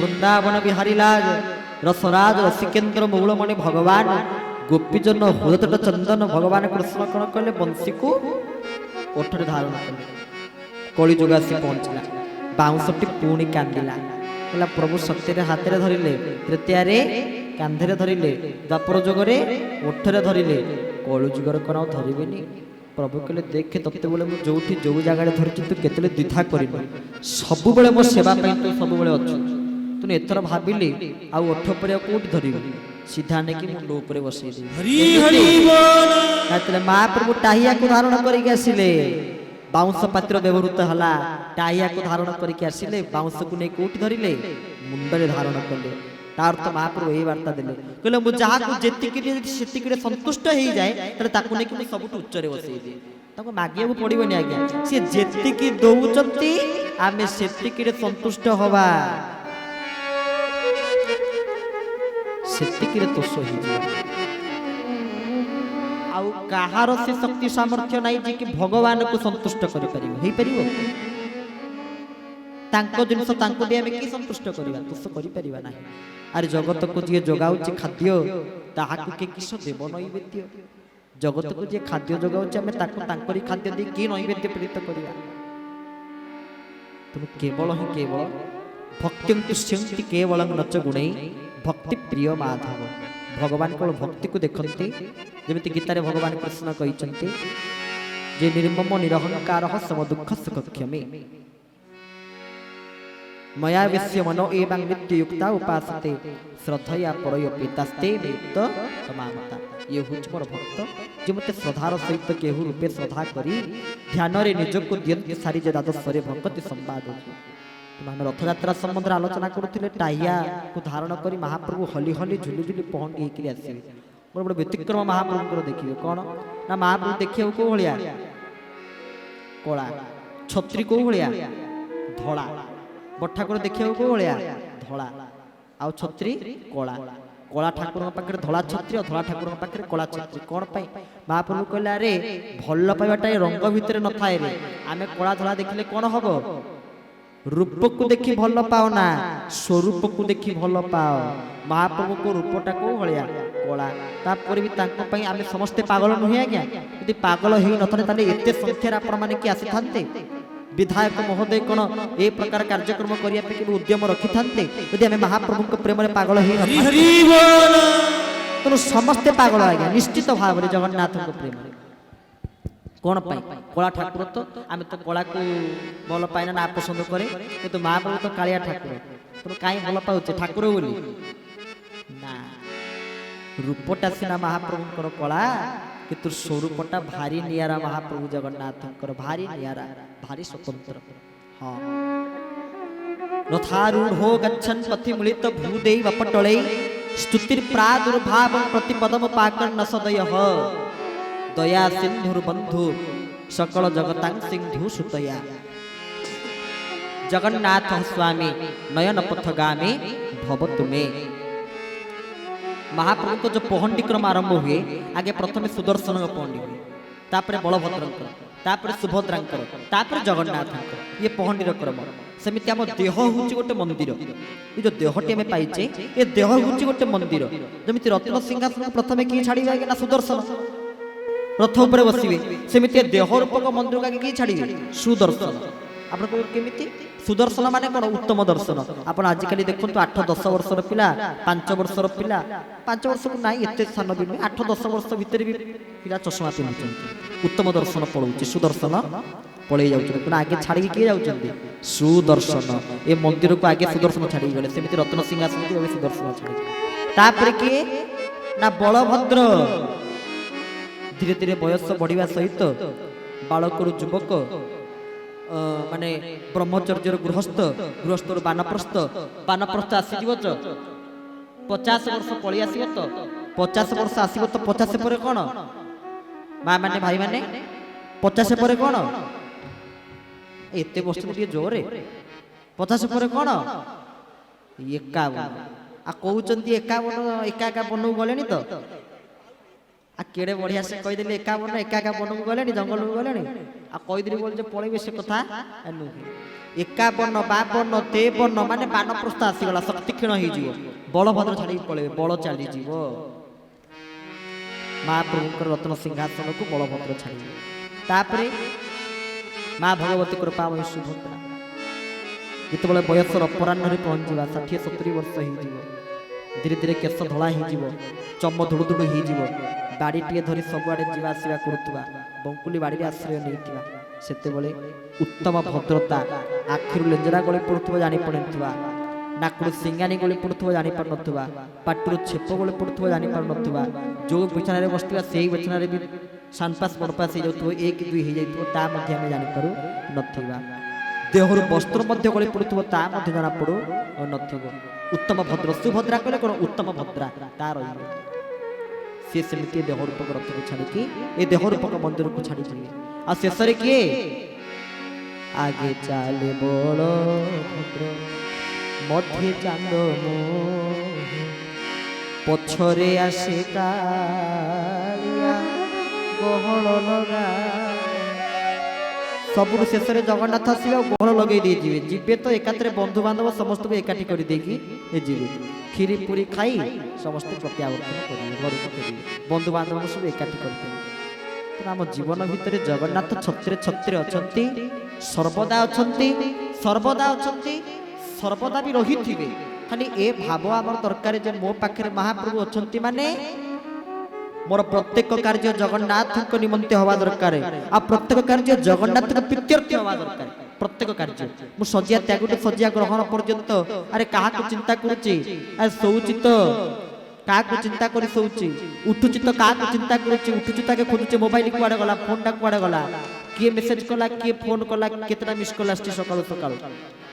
ବୃନ୍ଦାବନ ବିହାରୀ ଲାଲ ରସରାଜ ରସିକେନ୍ଦ୍ର ମୌଳମଣି ଭଗବାନ ଗୋପୀଜନ ହୃଦଟ ଚନ୍ଦନ ଭଗବାନ କୃଷ୍ଣ କଣ କଲେ ବଂଶୀକୁ ଓଠରେ ଧାରଣ କଲେ। କଳିଯୁଗ ଆସି ପହଞ୍ଚିଲା। ବାଉଁଶଟି ପୁଣି କାନ୍ଦିଲା। କହିଲା ପ୍ରଭୁ ସତ୍ୟରେ ହାତରେ ଧରିଲେ, ତୃତୀୟାରେ କାନ୍ଧରେ ଧରିଲେ, ଦ୍ୱାପର ଯୁଗରେ ଓଠରେ ଧରିଲେ, କଳିଯୁଗରେ କଣ ଆଉ ଧରିବେନି? ପ୍ରଭୁ କହିଲେ ଦେଖେ ତତେ ବୋଲେ ମୁଁ ଯୋଉଠି ଯୋଉ ଜାଗାରେ ଧରିଛି ତୁ କେତେବେଳେ ଦ୍ୱିଧା କରିବୁ, ସବୁବେଳେ ମୋ ସେବା ପାଇଁ ତୁ ସବୁବେଳେ ଅଛୁ। ତୁ ଏଥର ଭାବିଲି ଆଉ ଓଠ ଉପରେ ଆଉ କୋଉଠି ଧରିବୁ, ସିଧା ନେଇକି ମୁଣ୍ଡ ଉପରେ ବସେଇଦେବି। ମହାପ୍ରଭୁ ଟାହିଆକୁ ଧାରଣ କରିକି ଆସିଲେ। ବାଉଁଶ ପାତ୍ର ବ୍ୟବହୃତ ହେଲା। ଟାହିଆକୁ ଧାରଣ କରିକି ଆସିଲେ, ବାଉଁଶକୁ ନେଇ କୋଉଠି ଧରିଲେ, ମୁଣ୍ଡରେ ଧାରଣ କଲେ। ତାର ତ ମହାପ୍ରଭୁ ଏଇ ବାର୍ତ୍ତା ଦେଲେ, କହିଲେ ମୁଁ ଯାହାକୁ ଯେତିକି ସେତିକିରେ ସନ୍ତୁଷ୍ଟ ହେଇଯାଏ ତାହେଲେ ତାକୁ ନେଇକି ମୁଁ ସବୁଠୁ ଉଚ୍ଚରେ ବସେଇଦିଏ। ତାକୁ ମାଗିବାକୁ ପଡିବନି ଆଜ୍ଞା, ସିଏ ଯେତିକି ଦଉଛନ୍ତି ଆମେ ସେତିକିରେ ସନ୍ତୁଷ୍ଟ ହବା, ସେତିକିରେ ତୋଷ ହେଇଯିବ। ଆଉ କାହାର ସେ ଶକ୍ତି ସାମର୍ଥ୍ୟ ନାହିଁ ଯେ କି ଭଗବାନଙ୍କୁ ସନ୍ତୁଷ୍ଟ କରିପାରିବ? ହେଇପାରିବ? ତାଙ୍କ ଜିନିଷ ତାଙ୍କୁ ଦେଇ ଆମେ କି ସନ୍ତୁଷ୍ଟ କରିବା? ତୋଷ କରିପାରିବା ନାହିଁ। ଆରେ ଜଗତକୁ ଯିଏ ଯୋଗାଉଛି ଖାଦ୍ୟ, ତାହାକୁ କିଏ କିସ ଦେବ ନୈବେଦ୍ୟ? ଜଗତକୁ ଯିଏ ଖାଦ୍ୟ ଯୋଗାଉଛି ଆମେ ତାକୁ ତାଙ୍କରି ଖାଦ୍ୟ ଦେଇ କି ନୈବେଦ୍ୟ ପ୍ରୀତ କରିବା? ତେଣୁ କେବଳ ହିଁ କେବଳ ଭକ୍ତିଙ୍କୁ ସେମିତି କେବଳ ନଚ ଗୁଣେଇ ଭକ୍ତି ପ୍ରିୟ ମାଧବ। ଭଗବାନ କେବଳ ଭକ୍ତିକୁ ଦେଖନ୍ତି। ଯେମିତି ଗୀତାରେ ଭଗବାନ କୃଷ୍ଣ କହିଛନ୍ତି ଯେ ନିର୍ମମ ନିରହଙ୍କାର ସମ ଦୁଃଖ ସୁଖ କ୍ଷମେ ମୟା ବିଶ୍ୟ ମନୋ ଏବଂ ନିତ୍ୟୟୁକ୍ତା ଉପାସତେ ଶ୍ରଦ୍ଧୟା ପରୟପି ତାସ୍ତେ ନିୟୁକ୍ତ ତମାମତା। ଇଏ ହେଉଛି ମୋର ଭକ୍ତ, ଯେ ମୋତେ ଶ୍ରଦ୍ଧାର ସହିତ କେହୁ ରୂପେ ଶ୍ରଦ୍ଧା କରି ଧ୍ୟାନରେ ନିଜକୁ ଦିଅନ୍ତି ସାରି ଯେ ଦ୍ୱାଦଶରେ ଭଗତି ସମ୍ବାଦ। ଆମେ ରଥଯାତ୍ରା ସମ୍ବନ୍ଧରେ ଆଲୋଚନା କରୁଥିଲେ। ଟାହିଆକୁ ଧାରଣ କରି ମହାପ୍ରଭୁ ହଲି ହଲି ଝୁଲି ଝୁଲି ପହଣ୍ଡି ହେଇକିରି ଆସିବେ। ଗୋଟେ ଗୋଟେ ବ୍ୟତିକ୍ରମ ମହାପ୍ରଭୁଙ୍କର ଦେଖିବେ। କଣ ନା ମହାପ୍ରଭୁ ଦେଖିବାକୁ କୋଉ ଭଳିଆ? କଳା। ଛତ୍ରୀ କୋଉ ଭଳିଆ? ଧଳା। ବଠାକୁର ଦେଖିବାକୁ କୋଉ ଭଳିଆ? ଧଳା। ଆଉ ଛତ୍ରୀ କଳା। କଳା ଠାକୁରଙ୍କ ପାଖରେ ଧଳା ଛତ୍ରୀ, ଆଉ ଧଳା ଠାକୁରଙ୍କ ପାଖରେ କଳା ଛତ୍ରୀ। କଣ ପାଇଁ? ମହାପ୍ରଭୁ କହିଲେ ଆରେ ଭଲ ପାଇବାଟା ରଙ୍ଗ ଭିତରେ ନଥାଏ ରେ। ଆମେ କଳା ଧଳା ଦେଖିଲେ କଣ ହବ? ରୂପକୁ ଦେଖି ଭଲ ପାଅ ନା, ସ୍ୱରୂପକୁ ଦେଖି ଭଲ ପାଅ। ମହାପ୍ରଭୁଙ୍କ ରୂପଟା କୋଉ ଭଳିଆ? କଳା। ତାପରେ ବି ତାଙ୍କ ପାଇଁ ଆମେ ସମସ୍ତେ ପାଗଳ ନୁହେଁ ଆଜ୍ଞା? ଯଦି ପାଗଳ ହେଇନଥାନ୍ତେ ତାହେଲେ ଏତେ ସଂଖ୍ୟାରେ ଆପଣ ମାନେ କି ଆସିଥାନ୍ତେ? ବିଧାୟକ ମହୋଦୟ କଣ ଏ ପ୍ରକାର କାର୍ଯ୍ୟକ୍ରମ କରିବା ପାଇଁ କେବେ ଉଦ୍ୟମ ରଖିଥାନ୍ତେ ଯଦି ଆମେ ମହାପ୍ରଭୁଙ୍କ ପ୍ରେମରେ ପାଗଳ ହେଇନଥାନ୍ତେ? ତେଣୁ ସମସ୍ତେ ପାଗଳ ଆଜ୍ଞା ନିଶ୍ଚିତ ଭାବରେ ଜଗନ୍ନାଥଙ୍କ ପ୍ରେମରେ। କଣ ପାଇଁ? କଳା ଠାକୁର ତ, ଆମେ ତ କଳାକୁ ଭଲ ପାଇନା, ନା ପସନ୍ଦ କରେ। କିନ୍ତୁ ମହାପ୍ରଭୁ ତ କାଳିଆ ଠାକୁର, ତେଣୁ କାହିଁ ଭଲ ପାଉଛେ ଠାକୁର ବୋଲି? ନା, ରୂପଟା ସିନା ମହାପ୍ରଭୁଙ୍କର କଳା, କିନ୍ତୁ ସ୍ୱରୂପଟା ଭାରି ନିଆରା। ମହାପ୍ରଭୁ ଜଗନ୍ନାଥଙ୍କର ଭାରି ନିଆରା, ଭାରି ସ୍ୱତନ୍ତ୍ର। ହଁ, ରଥାରୂଢ଼ୋ ଗଚ୍ଛନ୍ ପଥି ମିଳିତ ଭୂଦେଇ ବପଟଳେଇ ସ୍ତୁତିର୍ ପ୍ରାଦୁର୍ଭାବଂ ପ୍ରତିପଦମ ପାକର୍ଣ୍ଣ ସଦୟଃ ଦୟା ସିନ୍ଧୁର ବନ୍ଧୁ ସକଳ ଜଗତାଂ ସିନ୍ଧୁ ସୁତୟା। ଜଗନ୍ନାଥ ସ୍ୱାମୀ ନୟନ ପଥଗାମୀ ଭବ ତୁମେ। ମହାପ୍ରଭୁଙ୍କ ଯୋଉ ପହଣ୍ଡି କ୍ରମ ଆରମ୍ଭ ହୁଏ, ଆଗେ ପ୍ରଥମେ ସୁଦର୍ଶନଙ୍କ ପହଣ୍ଡି ହୁଏ, ତାପରେ ବଳଭଦ୍ରଙ୍କର, ତାପରେ ସୁଭଦ୍ରାଙ୍କର, ତାପରେ ଜଗନ୍ନାଥଙ୍କର। ଇଏ ପହଣ୍ଡିର କ୍ରମ। ସେମିତି ଆମ ଦେହ ହେଉଛି ଗୋଟେ ମନ୍ଦିର। ଏ ଯୋଉ ଦେହଟି ଆମେ ପାଇଛେ, ଏ ଦେହ ହେଉଛି ଗୋଟେ ମନ୍ଦିର। ଯେମିତି ରତ୍ନ ସିଂହାସନ ପ୍ରଥମେ କିଏ ଛାଡ଼ିବେ ଆଜ୍ଞା? ନା ସୁଦର୍ଶନ ରଥ ଉପରେ ବସିବେ। ସେମିତି ଦେହ ରୂପକ ମନ୍ଦିରକୁ ଆଗେ କିଏ ଛାଡ଼ିବେ? ସୁଦର୍ଶନ। ଆପଣ କହିବେ କେମିତି? ସୁଦର୍ଶନ ମାନେ କଣ? ଉତ୍ତମ ଦର୍ଶନ। ଆପଣ ଆଜିକାଲି ଦେଖନ୍ତୁ 8-10 ବର୍ଷର ପିଲା, 5 ବର୍ଷର ପିଲା, 5 ବର୍ଷକୁ ନାହିଁ ଏତେ ସ୍ଥାନ ବି ନୁହେଁ, 8-10 ବର୍ଷ ଭିତରେ ବି ପିଲା ଚଷମା ପିନ୍ଧୁଛନ୍ତି। ଉତ୍ତମ ଦର୍ଶନ ପଳଉଛି, ସୁଦର୍ଶନ ପଳେଇ ଯାଉଛନ୍ତି। କିନ୍ତୁ ଆଗେ ଛାଡ଼ିକି କିଏ ଯାଉଛନ୍ତି? ସୁଦର୍ଶନ। ଏ ମନ୍ଦିରକୁ ଆଗେ ସୁଦର୍ଶନ ଛାଡ଼ିକି ଗଲେ। ସେମିତି ରତ୍ନ ସିଂହାସନକୁ ଏବେ ସୁଦର୍ଶନ ଛାଡ଼ିକି, ତାପରେ କିଏ? ନା ବଳଭଦ୍ର। ଧୀରେ ଧୀରେ ବୟସ ବଢିବା ସହିତ ବାଳକରୁ ଯୁବକ, ମାନେ ବ୍ରହ୍ମଚର୍ଯ୍ୟର ଗୃହସ୍ଥ, ଗୃହସ୍ଥରୁ ବାନପ୍ରସ୍ଥ, ବାନପ୍ରସ୍ଥ ଆସିଯିବ ତ 50 ବର୍ଷ ପଳେଇ ଆସିବ ତ 50 ବର୍ଷ ଆସିବ ତ 50 ପରେ କଣ? ମା ମାନେ ଭାଇ ମାନେ 50 ପରେ କଣ? ଏତେ ବର୍ଷ ଟିକେ ଜୋରେ। 50 ପରେ କଣ? 51। ଆଉ କହୁଛନ୍ତି 51 ଗଲେଣି ତ। आ केड़े बढ़िया से कही देले 51 बन को गले जंगल को गले आ कही देली बोल जे पळेबे से कथा नुहे एकावन बावन तेवन माने बानप्रस्थ आसीगला शक्ति क्षीण हो बलभद्र छाड़ी पड़े बल चलीज महाप्रभु रत्न सिंहासन को बलभद्र छाड़े माँ भगवती कृपा सुभद्रा जिते बयसर अपराह्न पहुँचा 60-70 वर्ष हो धीरे धीरे केश धला हो चम धुड़ु धुड़ु हो बाड़ीटे धरी सबुआड़े जावासवा करुवा बंकुली बाड़ी आश्रय नहीं सेतेबले उत्तम भद्रता आखिर लेंजरा गली पड़ुवा जापा नाकड़ सिंगानी गली पड़ुवा जापार पाटू छेप गली पड़ुवा जापार जो बिछाने बसवा से बिछाने भी सानपास बड़पास हो एक दुई हो जापार ना देहर वस्त्र गली पड़ुवा जना पड़ू न उत्तम भद्र सुभद्रा कहले कौन उत्तम भद्रा तार सी सेमती देहरूपक रथ को छाड़ी ये देहरूपक मंदिर को छाड़ी आ शेष किए आगे चले बड़ भद्र मध्य चांद पछरे आसे कालिया गहल लगा सबुठ शेष जगन्नाथ आसवे गहल लगे जीवे तो एकात्रे बंधु बांधव समस्त को एकाठी कर जी खीरी पूरी खाई समस्त प्रत्यावर्तन करेंगे घर को फेरिए बंधु बांधव सब एकाठी करते आम जीवन भितर जगन्नाथ छत्रे छत्रे अच्छा सर्वदा अच्छा सर्वदा भी रही थे खाली ए भाव आम दरकार जे मो पाखे महाप्रभु अच्छा माने मोर प्रत्येक कार्य जगन्नाथ निमंते हवा दरकार आ प्रत्येक कार्य जगन्नाथ प्रीत्यर्थ हवा दरकार प्रत्येक कार्य मु सजिया त्यागुटे सजिया ग्रहण पर्यंत अरे क्या चिंता करुच्ची अरे शोची तो क्या चिंता कर शोची उठुची तो क्या चिंता करुच्ची उठुची ताके खोजुचे मोबाइल कुआडे गला फोन टा कुआडे गला किए मेसेज कला किए फोन कला केतना मिस कॉल आछि सकाळ सकाळ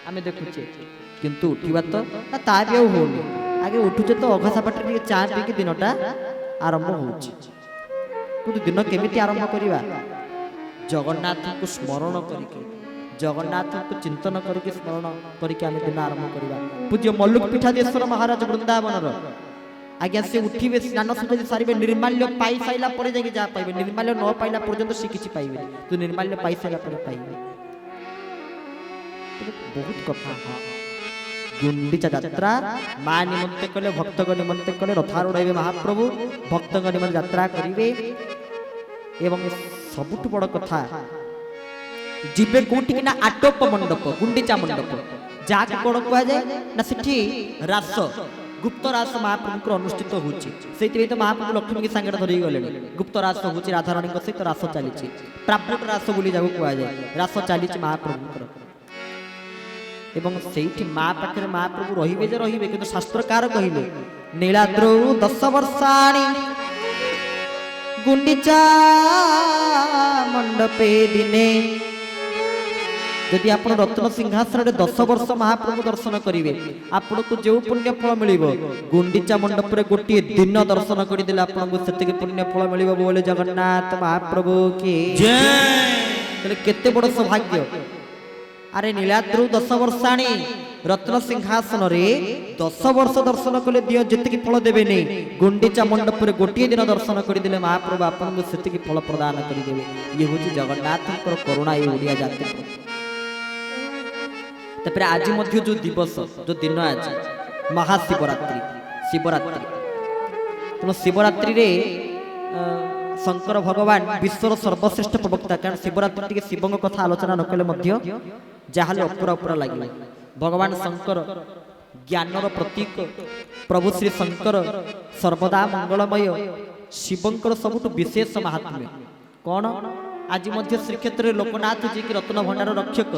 आमे देखुचे किंतु उठिबा तो ना ता भी होनी आगे उठुचे तो अघसा पाटे चा पी के दिनटा आरंभ हो दिन केमिति आरंभ करवा जगन्नाथ को स्मरण करके जगन्नाथ को चिंतन करके स्मरण करके आम दिन आरंभ करवा पूज्य मल्लुक पीठाधीश्वर महाराज वृंदावन आज्ञा से उठिबे स्नान सुधि सारे निर्माल्य पाई साइला परे जाके जा पाइबे निर्माल्य न पाइला पर्यंत से किछि पाइबे तो निर्माल्य पाई साइला परे पाइबे बहुत कथा गुंडीचा यात्रा माँ निमंते कले भक्त निमंते कले रथारूढ़ महाप्रभु भक्त निमंते यात्रा करेंगे एवं सबुठ बड़ कथा जीवे कोटि ना आटोप मंडप गुंडीचा मंडप जहाँ कौन कह जाए ना सेठी रास गुप्त रास महाप्रभु अनुष्ठित होती तो महाप्रभु लक्ष्मी की सांगे धरिक गले गुप्त रास हो राधाराणी सहित रास चली प्रापुट रास बोली जाऊ कहुए रास चली महाप्रभु एवं सेठी माँ पाखे महाप्रभु रहिबे जे रहिबे किंतु शास्त्रकार कहिले नीलाद्रौ 10 वर्षाणि गुंडीचा मंडपे दिने यदि आपण रत्न सिंहासन रे 10 वर्ष महाप्रभु दर्शन करिवे आपण को जो पुण्य फल मिलिबो गुंडीचा मंडप रे गोटे दिन दर्शन करिदेले आपण को सेतिके पुण्य फल मिलिबो बोले जगन्नाथ महाप्रभु की जय केते बड़ सौभाग्य अरे नीलाद्रौ 10 वर्षाणी रत्न सिंहासन रे 10 वर्ष दर्शन कले दियो जेतिकी फल देबे नै गुंडीचा मंडप रे गोटे दिन दर्शन करिदेले महाप्रभु आपन को सेतिकी फल प्रदान करिदेबे ये होची जगन्नाथकर करुणा ये ओडिया जाति तपर आज मध्य जो दिवस जो दिन आज महाशिवरात्रि शिवरात्रि तो शिवरात्रि रे शंकर भगवान विश्वर सर्वश्रेष्ठ प्रवक्ता कारण शिवरात्रि टी शिव कथा आलोचना नकले मध्य जहाँ अपुरा अपुरा लगे भगवान शंकर ज्ञानर प्रतीक प्रभु श्री शंकर सर्वदा मंगलमय शिवंकर सबुठ विशेष महात्म्य कौन आज मध्य श्रीक्षेत्र लोकनाथ जी की रत्न भंडार रक्षक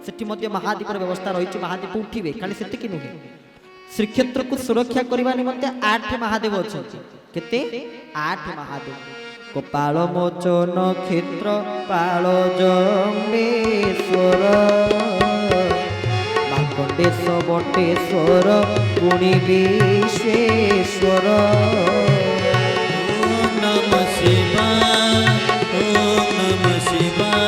सेठी मध्य महादीप व्यवस्था रही महादीप उठिबे खाली सेतिकी नुहे श्रीक्षेत्र को सुरक्षा करने निमंते 8 महादेव अच्छा केते 8 महादेव कपाल मोचन क्षेत्र पाल जम्बेश्वर मार्कंडेश बटेश्वर पुणी विश्वेश्वर ओम नमः शिवाय ओम नमः शिवाय